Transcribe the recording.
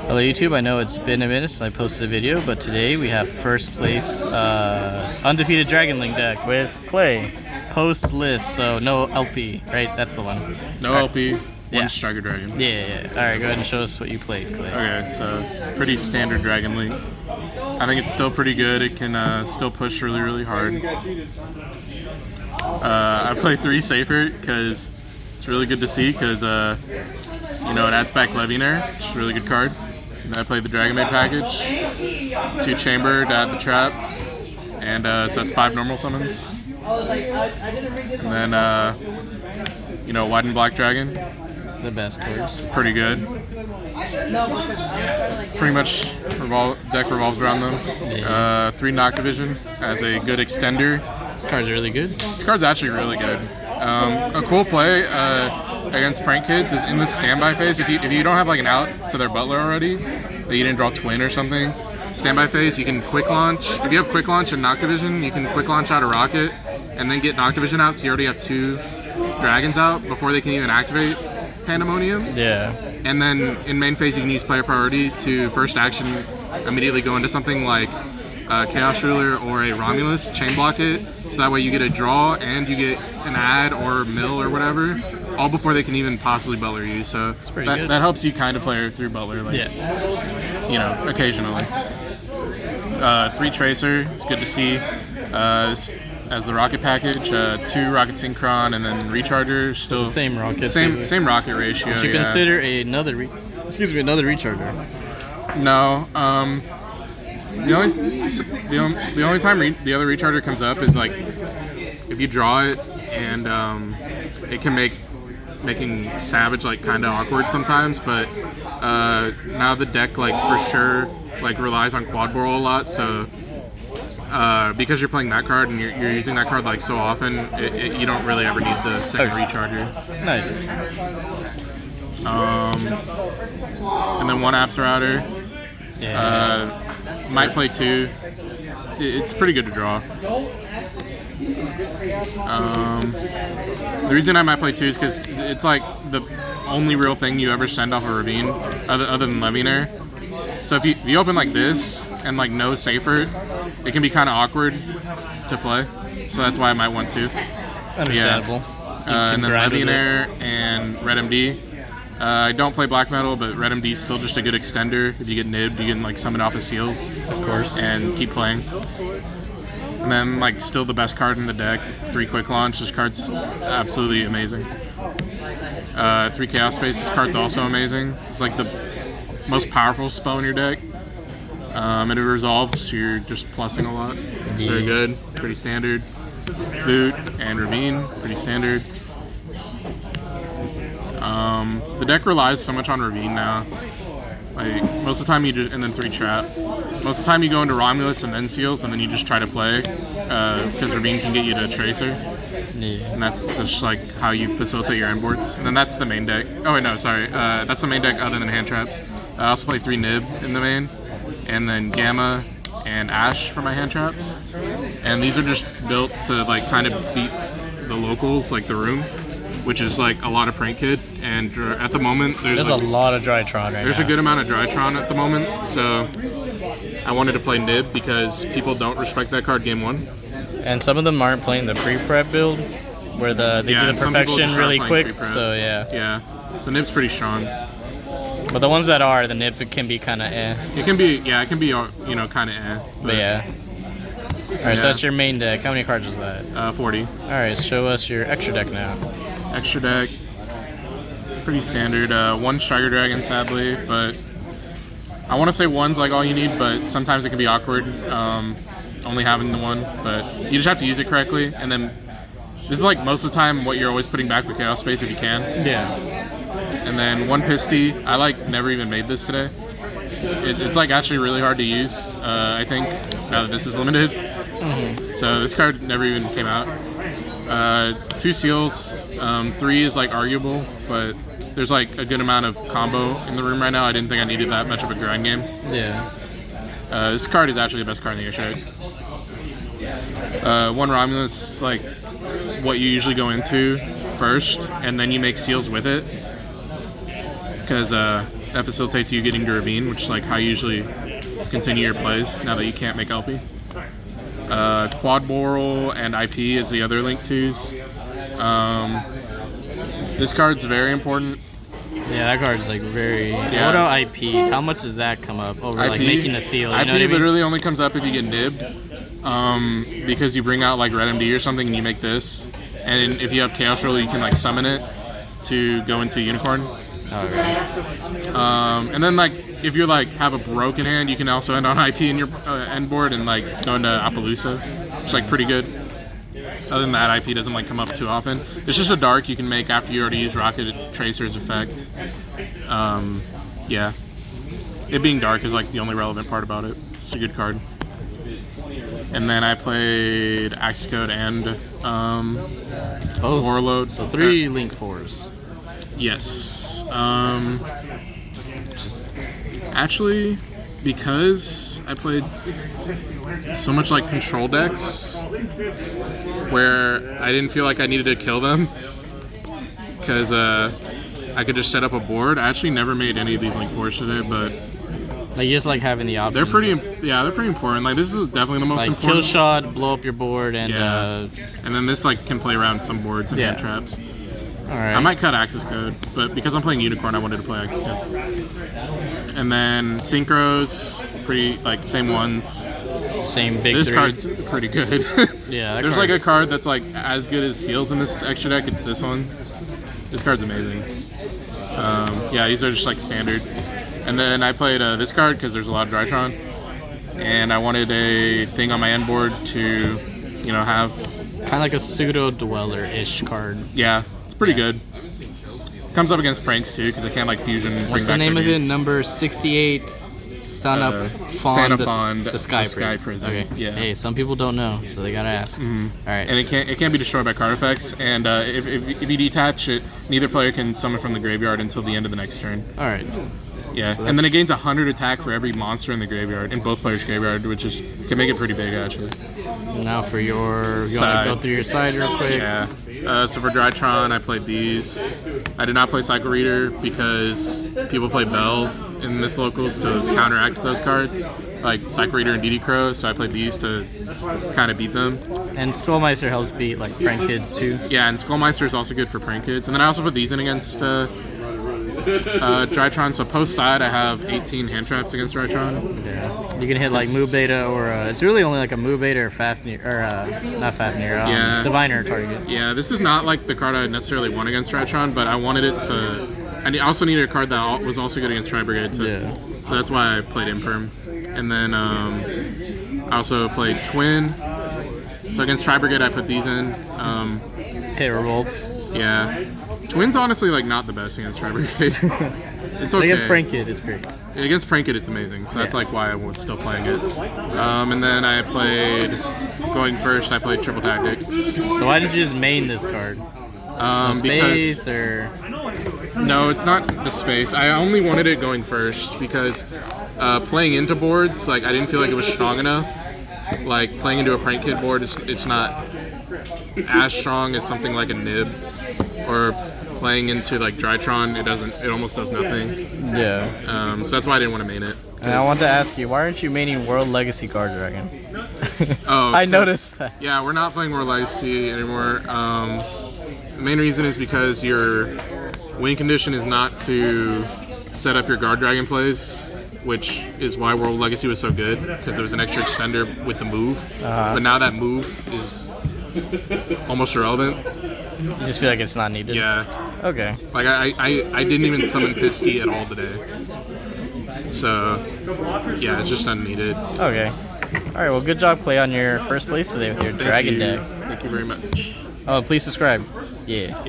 Hello YouTube, I know it's been a minute since I posted a video, but today we have first place undefeated Dragon Link deck with Clay. Post list, so no Elpy, right? That's the one. No Elpy, one Striker Dragon. Yeah. Alright, go ahead and show us what you played, Clay. Okay, so pretty standard Dragon Link. I think it's still pretty good. It can still push really hard. I play 3 Safer because it's really good to see because you know, it adds back Levianer, which is a really good card. And I played the Dragon Maid package, 2 Chamber to add the trap, and so that's 5 normal summons. And then, you know, White and Black Dragon. The best cards. Pretty good. Pretty much deck revolves around them. 3 Noctivision as a good extender. This card's really good. This card's actually really good. A cool play against Prank Kids is in the standby phase. If you don't have like an out to their Butler already, that you didn't draw Twin or something, standby phase, you can quick launch. If you have quick launch and Noctivision, you can quick launch out a Rocket and then get Noctivision out, so you already have 2 dragons out before they can even activate Pandemonium. Yeah. And then in main phase, you can use player priority to first action immediately go into something like Chaos Ruler or a Romulus, chain block it, so that way you get a draw and you get an add or mill or whatever, all before they can even possibly Butler you. So that helps you kind of play through Butler, like, you know, occasionally. 3 Tracer, it's good to see. As the Rocket package, 2 Rocket Synchron, and then Recharger. Still same Rocket. Same Rocket ratio. Would you consider another Recharger? No. The only time the other Recharger comes up is like if you draw it, and it can making Savage like kind of awkward sometimes. But now the deck like for sure like relies on Quad Boral a lot, so. Because you're playing that card and you're using that card like so often, you don't really ever need the second Recharger. Nice. And then 1 Apps Router. Might play 2. It's pretty good to draw. The reason I might play 2 is because it's like the only real thing you ever send off a Ravine other than Levianer. So if you open like this and like no Safer, it can be kind of awkward to play. So that's why I might want to. Understandable. And then Levianer and Red MD. I don't play Black Metal, but Red MD is still just a good extender. If you get nibbed, you can like summon off of Seals. Of course. And keep playing. And then like still the best card in the deck, 3 Quick Launch. This card's absolutely amazing. 3 Chaos Space. This card's also amazing. It's like the most powerful spell in your deck. And it resolves, so you're just plussing a lot. Very good, pretty standard. Boot and Ravine, pretty standard. The deck relies so much on Ravine now. Like most of the time and then 3 Trap. Most of the time you go into Romulus and then Seals, and then you just try to play because Ravine can get you to Tracer. Yeah. And that's just like how you facilitate your end boards. And then that's the main deck. Oh wait, no, sorry. That's the main deck other than hand traps. I also play 3 Nib in the main, and then Gamma and Ash for my hand traps. And these are just built to like kind of beat the locals, like the room, which is like a lot of Prank Kid. And at the moment, there's like, a lot of Drytron right now. There's a good amount of Drytron at the moment, so I wanted to play Nib because people don't respect that card game 1. And some of them aren't playing the pre-prep build, where they do the perfection really quick. So yeah. So Nib's pretty strong. But the ones that are, the Nib can be kind of eh. It can be, you know, kind of eh. But yeah. Alright, so that's your main deck. How many cards is that? 40. Alright, show us your extra deck now. Extra deck. Pretty standard. 1 Striker Dragon, sadly, but I want to say 1's like all you need, but sometimes it can be awkward only having the 1. But you just have to use it correctly, and then this is like most of the time what you're always putting back with Chaos Space if you can. Yeah. And then 1 Pisty. I like never even made this today. It's like actually really hard to use, I think, now that this is limited. So this card never even came out. 2 Seals. 3 is like arguable, but there's like a good amount of combo in the room right now. I didn't think I needed that much of a grind game. Yeah. This card is actually the best card in the Yoshiok. 1 Romulus is like what you usually go into first, and then you make Seals with it. because that facilitates you getting to Ravine, which is like how you usually continue your plays now that you can't make Elpy. Quad Boral and IP is the other Link 2s. This card's very important. Yeah, that card's like very. Yeah. What about IP? How much does that come up over like making a seal? You IP know what I mean? literally only comes up if you get nibbed, because you bring out like Red MD or something and you make this, and if you have Chaos Roll, you can like summon it to go into Unicorn. Alright. And then like if you like have a broken hand, you can also end on IP in your end board and like go into Appaloosa, which is like pretty good. Other than that, IP doesn't like come up too often. It's just a dark you can make after you already use Rocket Tracer's effect. Yeah. It being dark is like the only relevant part about it. It's a good card. And then I played Axis Code and Overload. So 3 Link 4s. Yes. Actually, because I played so much like control decks where I didn't feel like I needed to kill them because I could just set up a board. I actually never made any of these Link 4s today, but Like you just like having the options. they're pretty important. Like this is definitely the most like important. kill shot, blow up your board, and and then this like can play around some boards and hand traps. All right. I might cut Axis Code, but because I'm playing Unicorn, I wanted to play Axis Code. And then Synchros, pretty like same ones. Same big. This 3. card's pretty good. Yeah. There's like a card that's like as good as Seals in this extra deck. It's this one. This card's amazing. Yeah, these are just like standard. And then I played this card because there's a lot of Drytron, and I wanted a thing on my end board to, you know, have kind of like a pseudo dweller-ish card. Yeah, it's pretty good. Comes up against pranks too because I can't like fusion. What's the name of it? Number 68. Santa Fond, the Sky Prison. Okay. Yeah. Hey, some people don't know, so they gotta ask. Mm-hmm. All right. And it can't be destroyed by card effects. And if you detach it, neither player can summon from the graveyard until the end of the next turn. All right. Yeah, so and then it gains 100 attack for every monster in the graveyard, in both players' graveyard, which is can make it pretty big actually. Now for your, you want to go through your side real quick? Yeah. So for Drytron, I played these. I did not play Cycle Reader because people play Bell in this locals to counteract those cards, like Cycle Reader and DD Crow. So I played these to kind of beat them. And Skullmeister helps beat like prank kids too. Yeah, and Skullmeister is also good for prank kids. And then I also put these in against Drytron. So post side, I have 18 hand traps against Drytron. Yeah, you can hit like Moo Beta or it's really only like a Moo Beta or Fafnir or not Fafnir, Diviner target. Yeah, this is not like the card I necessarily want against Drytron, but I wanted it to. I also needed a card that was also good against Tri-Brigade, so that's why I played Imperm. And then I also played Twin. So against Tri-Brigade, I put these in. Hit Revolts. Yeah. Twin's honestly like not the best against Tri-Brigade. It's okay. Against Prank Kid, it's great. Against Prank Kid, it's amazing. So that's like why I was still playing it. And then I played, going first, I played Triple Tactics. So why did you just main this card? No space or? No, it's not the space. I only wanted it going first because playing into boards, like I didn't feel like it was strong enough. Like playing into a Prank Kid board, it's not as strong as something like a Nib, or playing into like Drytron, it almost does nothing. Yeah. So that's why I didn't want to main it. And I want to ask you, why aren't you maining World Legacy Guard Dragon? Oh, I noticed that. Yeah, we're not playing World Legacy anymore. The main reason is because your win condition is not to set up your Guard Dragon plays, which is why World Legacy was so good, because there was an extra extender with the move. But now that move is almost irrelevant. You just feel like it's not needed? Yeah. Okay. Like I didn't even summon Pisty at all today. So yeah, it's just unneeded. Okay. Alright, well good job play on your first place today with your Dragon deck. Thank you very much. Oh, please subscribe. Yeah.